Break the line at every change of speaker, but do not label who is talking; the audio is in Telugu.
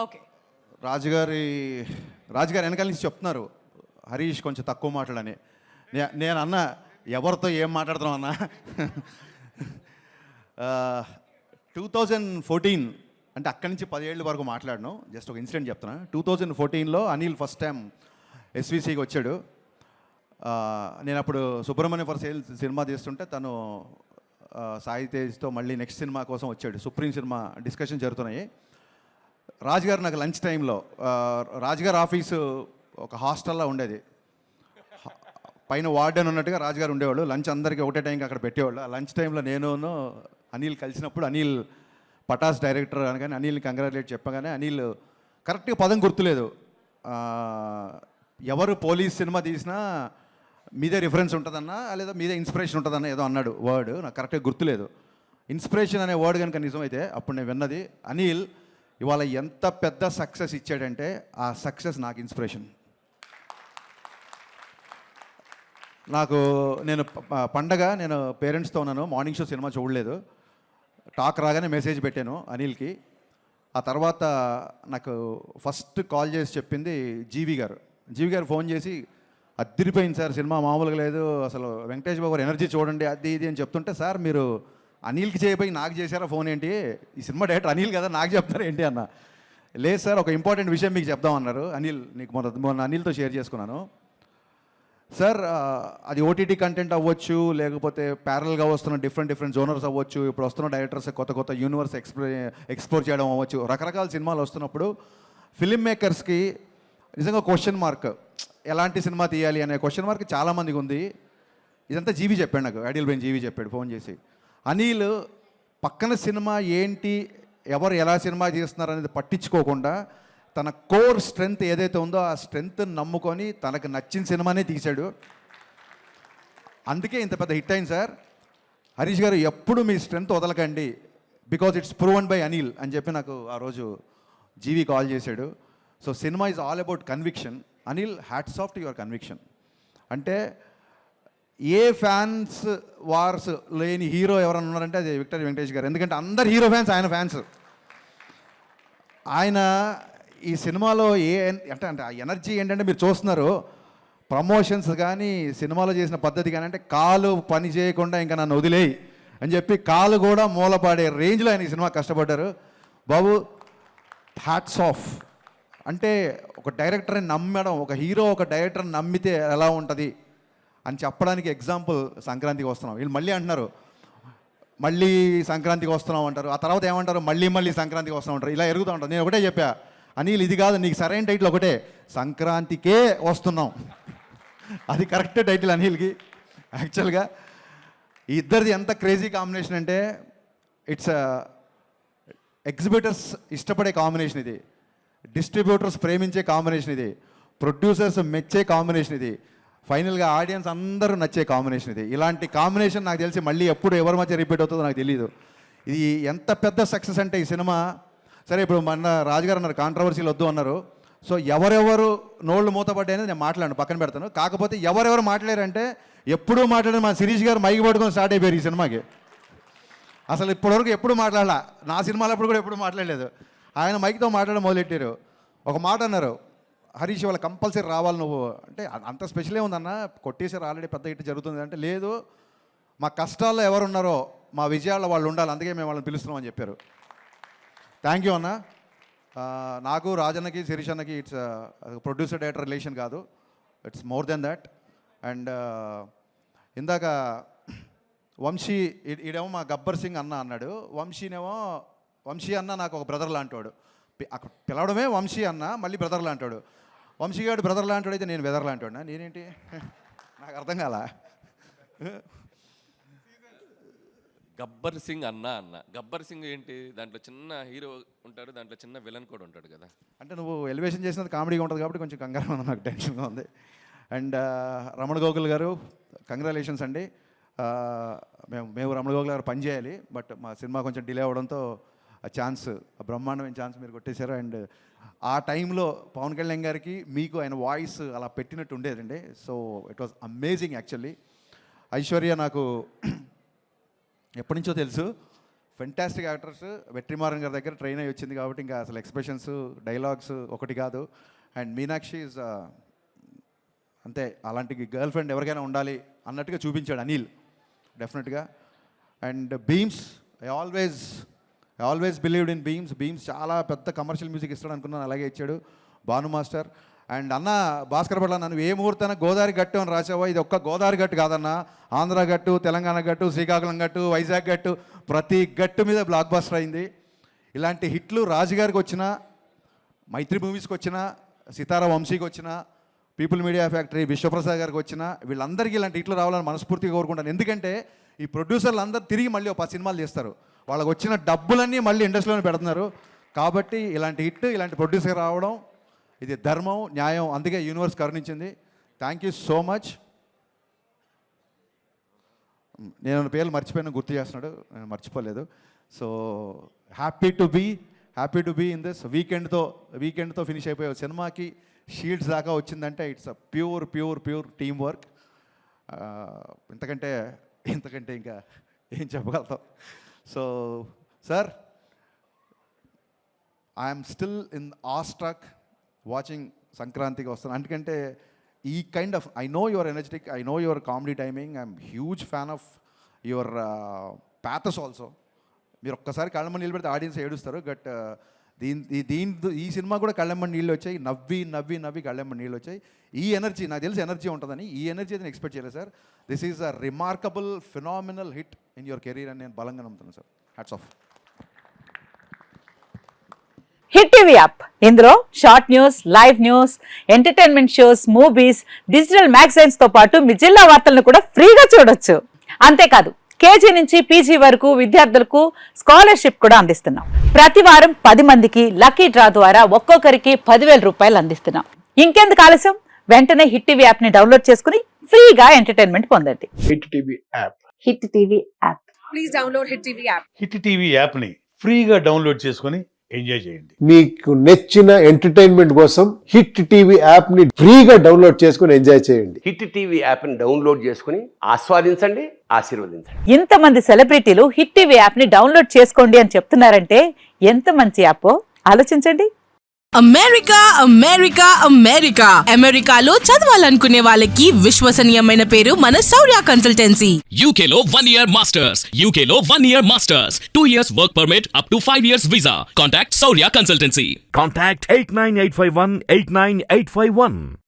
ఓకే.
రాజుగారి రాజుగారు వెనకాల నుంచి చెప్తున్నారు హరీష్ కొంచెం తక్కువ మాట్లాడని. నేను అన్న ఎవరితో ఏం మాట్లాడుతున్నాం అన్న. 2014 అంటే అక్కడి నుంచి 10 ఏళ్ళ వరకు మాట్లాడను. జస్ట్ ఒక ఇన్సిడెంట్ చెప్తున్నా. 2014లో అనిల్ ఫస్ట్ టైం ఎస్విసికి వచ్చాడు. నేను అప్పుడు సుబ్రహ్మణ్య ఫర్ సేల్ సినిమా తీస్తుంటే తను సాయి తేజ్తో మళ్ళీ నెక్స్ట్ సినిమా కోసం వచ్చాడు. సుప్రీం సినిమా డిస్కషన్ జరుగుతున్నాయి. రాజుగారు నాకు లంచ్ టైంలో రాజుగారు ఆఫీసు ఒక హాస్టల్లో ఉండేది. పైన వార్డెన్ ఉన్నట్టుగా రాజుగారు ఉండేవాళ్ళు. లంచ్ అందరికీ ఒకటే టైంకి అక్కడ పెట్టేవాళ్ళు. ఆ లంచ్ టైంలో నేను అనిల్ కలిసినప్పుడు అనిల్ పటాస్ డైరెక్టర్ అనగానే అనిల్ని కంగ్రాచులేట్ చెప్పగానే అనిల్ కరెక్ట్గా పదం గుర్తులేదు. ఎవరు పోలీస్ సినిమా తీసినా మీదే రిఫరెన్స్ ఉంటుందన్నా లేదా మీదే ఇన్స్పిరేషన్ ఉంటుందన్న ఏదో అన్నాడు వర్డ్. నాకు కరెక్ట్గా గుర్తులేదు. ఇన్స్పిరేషన్ అనే వర్డ్ కనుక నిజమైతే అప్పుడు నేను విన్నది. అనిల్ ఇవాళ ఎంత పెద్ద సక్సెస్ ఇచ్చాడంటే ఆ సక్సెస్ నాకు ఇన్స్పిరేషన్. నేను పండగ నేను పేరెంట్స్తో ఉన్నాను. మార్నింగ్ షో సినిమా చూడలేదు. టాక్ రాగానే మెసేజ్ పెట్టాను అనిల్కి. ఆ తర్వాత నాకు ఫస్ట్ కాల్ చేసి చెప్పింది జీవి గారు ఫోన్ చేసి అద్దిరిపోయింది సార్, సినిమా మామూలుగా లేదు, అసలు వెంకటేష్ బాబు గారు ఎనర్జీ చూడండి అది ఇది అని చెప్తుంటే, సార్ మీరు అనిల్కి చేయబోయి నాకు చేశారా ఫోన్ ఏంటి, ఈ సినిమా డైరెక్టర్ అనిల్ కదా నాకు చెప్తారా ఏంటి అన్న. లేదు సార్ ఒక ఇంపార్టెంట్ విషయం మీకు చెప్దామన్నారు. అనిల్ నీకు మొన్న అనిల్తో షేర్ చేసుకున్నాను సార్. అది ఓటీటీ కంటెంట్ అవ్వచ్చు, లేకపోతే ప్యారల్గా వస్తున్న డిఫరెంట్ జోనర్స్ అవ్వచ్చు, ఇప్పుడు వస్తున్న డైరెక్టర్స్ కొత్త యూనివర్స్ ఎక్స్ప్లోర్ చేయడం అవ్వచ్చు, రకరకాల సినిమాలు వస్తున్నప్పుడు ఫిలిం మేకర్స్కి నిజంగా క్వశ్చన్ మార్క్, ఎలాంటి సినిమా తీయాలి అనే క్వశ్చన్ మార్క్ చాలామందికి ఉంది. ఇదంతా జీవి చెప్పాడు నాకు, ఐడియల్ బ్రెయిన్ జీవి చెప్పాడు ఫోన్ చేసి. అనిల్ పక్కన సినిమా ఏంటి, ఎవరు ఎలా సినిమా చేస్తున్నారు అనేది పట్టించుకోకుండా తన కోర్ స్ట్రెంగ్త్ ఏదైతే ఉందో ఆ స్ట్రెంగ్త్ నమ్ముకొని తనకు నచ్చిన సినిమానే తీశాడు. అందుకే ఇంత పెద్ద హిట్ అయింది సార్. హరీష్ గారు ఎప్పుడు మీ స్ట్రెంగ్త్ వదలకండి, because it's proven by Anil అని చెప్పి నాకు ఆ రోజు జీవి కాల్ చేశాడు. So cinema is all about conviction. Anil, hats off to your conviction. అంటే ఏ ఫ్యాన్స్ వార్స్ లేని హీరో ఎవరైనా ఉన్నారంటే అది విక్టరీ వెంకటేష్ గారు. ఎందుకంటే అందరు హీరో ఫ్యాన్స్ ఆయన ఫ్యాన్స్. ఆయన ఈ సినిమాలో అంటే ఆ ఎనర్జీ ఏంటంటే మీరు చూస్తున్నారు, ప్రమోషన్స్ కానీ సినిమాలో చేసిన పద్ధతి కానీ, అంటే కాలు పని చేయకుండా ఇంకా నన్ను వదిలేయి అని చెప్పి కాలు కూడా మూలపాడే రేంజ్లో ఆయన ఈ సినిమా కష్టపడ్డారు. బాబు హ్యాట్స్ ఆఫ్. అంటే ఒక డైరెక్టర్ని నమ్మడం, ఒక హీరో ఒక డైరెక్టర్ని నమ్మితే ఎలా ఉంటుంది అని చెప్పడానికి ఎగ్జాంపుల్ సంక్రాంతికి వస్తున్నాం. వీళ్ళు మళ్ళీ అంటున్నారు మళ్ళీ సంక్రాంతికి వస్తున్నాం అంటారు, ఆ తర్వాత ఏమంటారు మళ్ళీ సంక్రాంతికి వస్తున్నాం అంటారు, ఇలా ఎరుగుతూ ఉంటారు. నేను ఒకటే చెప్పా, అనిల్ ఇది కాదు, నీకు సరైన టైటిల్ ఒకటే, సంక్రాంతికే వస్తున్నాం. అది కరెక్ట్ టైటిల్ అనిల్కి. యాక్చువల్గా ఈ ఇద్దరిది ఎంత క్రేజీ కాంబినేషన్ అంటే ఇట్స్ ఎగ్జిబిటర్స్ ఇష్టపడే కాంబినేషన్ ఇది, డిస్ట్రిబ్యూటర్స్ ప్రేమించే కాంబినేషన్ ఇది, ప్రొడ్యూసర్స్ మెచ్చే కాంబినేషన్ ఇది, ఫైనల్గా ఆడియన్స్ అందరూ నచ్చే కాంబినేషన్ ఇది. ఇలాంటి కాంబినేషన్ నాకు తెలిసి మళ్ళీ ఎప్పుడు ఎవరి మధ్య రిపీట్ అవుతుందో నాకు తెలియదు. ఇది ఎంత పెద్ద సక్సెస్ అంటే ఈ సినిమా. సరే ఇప్పుడు మన రాజుగారు అన్నారు కాంట్రవర్సీలు వద్దు అన్నారు. సో ఎవరెవరు నోళ్ళు మూతపడ్డాయి అనేది నేను మాట్లాడను, పక్కన పెడతాను. కాకపోతే ఎవరెవరు మాట్లాడారంటే ఎప్పుడూ మాట్లాడారు మా శిరీష్ గారు మైకి పట్టుకొని స్టార్ట్ అయిపోయారు ఈ సినిమాకి. అసలు ఇప్పటివరకు ఎప్పుడు మాట్లాడాల, నా సినిమాలప్పుడు కూడా ఎప్పుడు మాట్లాడలేదు. ఆయన మైక్తో మాట్లాడడం మొదలెట్టారు. ఒక మాట అన్నారు, హరీష్ వాళ్ళ కంపల్సరీ రావాలి నువ్వు అంటే. అంత స్పెషలే ఉందన్న, కొట్టేసారు ఆల్రెడీ పెద్ద హిట్ జరుగుతుంది అంటే. లేదు మా కష్టాల్లో ఎవరు ఉన్నారో మా విజయాల్లో వాళ్ళు ఉండాలి, అందుకే మేము వాళ్ళని పిలుస్తున్నాం అని చెప్పారు. థ్యాంక్ యూ అన్న. నాకు రాజన్నకి శిరీష్ అన్నకి ఇట్స్ ప్రొడ్యూసర్ డైరెక్టర్ రిలేషన్ కాదు, it's more than that. And ఇందాక వంశీ ఈడేమో మా గబ్బర్ సింగ్ అన్న అన్నాడు, వంశీ అన్న నాకు ఒక బ్రదర్ లాంటివాడు. అక్కడ పిలవడమే వంశీ అన్న, మళ్ళీ బ్రదర్ లాంటాడు. వంశీ గారు బ్రదర్ లాంటాడు అయితే నేను వెదర్ లాంటాడు. నేనేంటి నాకు అర్థం కాల.
గబ్బర్ సింగ్ అన్న గబ్బర్ సింగ్ ఏంటి, దాంట్లో చిన్న హీరో ఉంటాడు, దాంట్లో చిన్న విలన్ కూడా ఉంటాడు కదా.
అంటే నువ్వు ఎలివేషన్ చేసినది కామెడీగా ఉంటుంది కాబట్టి కొంచెం కంగారు ఉంది, నాకు టెన్షన్గా ఉంది. అండ్ రమణ గోకుల్ గారు కంగ్రాచులేషన్స్ అండి. మేము రమణ గోకుల్ గారు పని చేయాలి, బట్ మా సినిమా కొంచెం డిలే అవ్వడంతో ఆ ఛాన్స్, ఆ బ్రహ్మాండమైన ఛాన్స్ మీరు కొట్టేశారు. అండ్ ఆ టైంలో పవన్ కళ్యాణ్ గారికి మీకు ఆయన వాయిస్ అలా పెట్టినట్టు ఉండేదండి. So it was amazing actually. Aishwarya నాకు ఎప్పటి నుంచో తెలుసు, ఫెంటాస్టిక్ యాక్టర్స్. వెట్రిమారన్ గారి దగ్గర ట్రైన్ అయ్యి వచ్చింది కాబట్టి ఇంకా అసలు ఎక్స్ప్రెషన్స్, డైలాగ్స్ ఒకటి కాదు. అండ్ మీనాక్షి ఈజ్ అంతే, అలాంటి గర్ల్ ఫ్రెండ్ ఎవరికైనా ఉండాలి అన్నట్టుగా చూపించాడు అనిల్ డెఫినెట్గా. And Bheems, I always believed in Bheems చాలా పెద్ద కమర్షియల్ మ్యూజిక్ ఇస్తాడు అనుకున్నాను, అలాగే ఇచ్చాడు భాను మాస్టర్. అండ్ అన్న భాస్కర్ పట్ల నన్ను ఏ ముహూర్తాన గోదావరి గట్టు అని రాసావో, ఇది ఒక్క గోదావరి గట్టు కాదన్న, ఆంధ్ర గట్టు, తెలంగాణ గట్టు, శ్రీకాకుళం గట్టు, వైజాగ్ గట్టు, ప్రతి గట్టు మీద బ్లాక్ బస్టర్ అయింది. ఇలాంటి హిట్లు రాజుగారికి వచ్చిన, మైత్రి మూవీస్కి వచ్చిన, సితారా వంశీకి వచ్చిన, పీపుల్ మీడియా ఫ్యాక్టరీ విశ్వప్రసాద్ గారికి వచ్చిన, వీళ్ళందరికీ ఇలాంటి హిట్లు రావాలని మనస్ఫూర్తిగా కోరుకుంటాను. ఎందుకంటే ఈ ప్రొడ్యూసర్లు అందరూ తిరిగి మళ్ళీ ఒక 10 సినిమాలు చేస్తారు, వాళ్ళకి వచ్చిన డబ్బులన్నీ మళ్ళీ ఇండస్ట్రీలోనే పెడుతున్నారు. కాబట్టి ఇలాంటి హిట్, ఇలాంటి ప్రొడ్యూసర్ రావడం ఇది ధర్మం, న్యాయం, అందుకే యూనివర్స్ కరుణించింది. Thank you so much. నేను పేర్లు మర్చిపోయినా గుర్తు చేస్తున్నాడు, నేను మర్చిపోలేదు. So happy to be in this. వీకెండ్తో ఫినిష్ అయిపోయే సినిమాకి షీల్డ్స్ దాకా వచ్చిందంటే it's a pure team work. ఇంతకంటే ఇంకా ఏం చెప్పగలుగుతాం. So sir, I'm still in awestruck watching సంక్రాంతికి వస్తాను. ఎందుకంటే ఈ kind of, I know your energetic, I know your comedy timing, I'm huge fan of your pathos also. మీరు ఒక్కసారి కళ్ళమ్మని నీళ్ళు పెడితే ఆడియన్స్ ఏడుస్తారు. బట్ ఈ సినిమా కూడా కళ్ళమ్మని నీళ్ళు వచ్చాయి, నవ్వి కళ్ళమ్మని నీళ్ళు వచ్చాయి. ఈ ఎనర్జీ నాకు తెలిసి ఎనర్జీ ఉంటుందని, ఈ ఎనర్జీ అయితే నేను ఎక్స్పెక్ట్ చేయలేదు sir. This is a remarkable phenomenal hit in your career అని నేను బలంగా నమ్ముతున్నాను sir. Hats off.
Hit TV app, ఇందులో short news, live news, entertainment shows, movies, digital magazines తో పాటు మీ జిల్లా వార్తలను కూడా ఫ్రీగా చూడొచ్చు. అంతేకాదు కేజీ నుంచి పీజీ వరకు విద్యార్థులకు స్కాలర్షిప్ కూడా అందిస్తున్నాం. ప్రతి వారం 10 మందికి లక్కీ డ్రా ద్వారా ఒక్కొక్కరికి 10,000 రూపాయలు అందిస్తున్నాం. ఇంకెందుకు ఆలస్యం, వెంటనే హిట్ టీవీ యాప్ ని డౌన్లోడ్ చేసుకుని ఫ్రీగా ఎంటర్టైన్మెంట్ పొందండి.
Hit TV app.
Hit TV app.
Please download Hit TV app.
Hit TV యాప్ని ఫ్రీగా డౌన్లోడ్ చేసుకొని ఎంజాయ్ చేయండి.
మీకు నచ్చిన ఎంటర్టైన్మెంట్ కోసం హిట్ టీవీ యాప్ ని ఫ్రీగా డౌన్లోడ్ చేసుకుని ఎంజాయ్ చేయండి.
హిట్ టీవీ యాప్ని డౌన్లోడ్ చేసుకుని ఆస్వాదించండి, ఆశీర్వదించండి.
ఇంతమంది సెలబ్రిటీలు హిట్ టీవీ యాప్ ని డౌన్లోడ్ చేసుకోండి అని చెప్తున్నారంటే ఎంత మంచి యాప్ ఆలోచించండి.
అమెరికాలో చదవాలనుకునే వాళ్ళకి విశ్వసనీయమైన పేరు మన శౌర్య కన్సల్టెన్సీ.
UK లో 1 year masters. UK లో 1 year masters. 2 years work permit up to 5 years visa. Contact Saurya Consultancy.
Contact 89851 89851.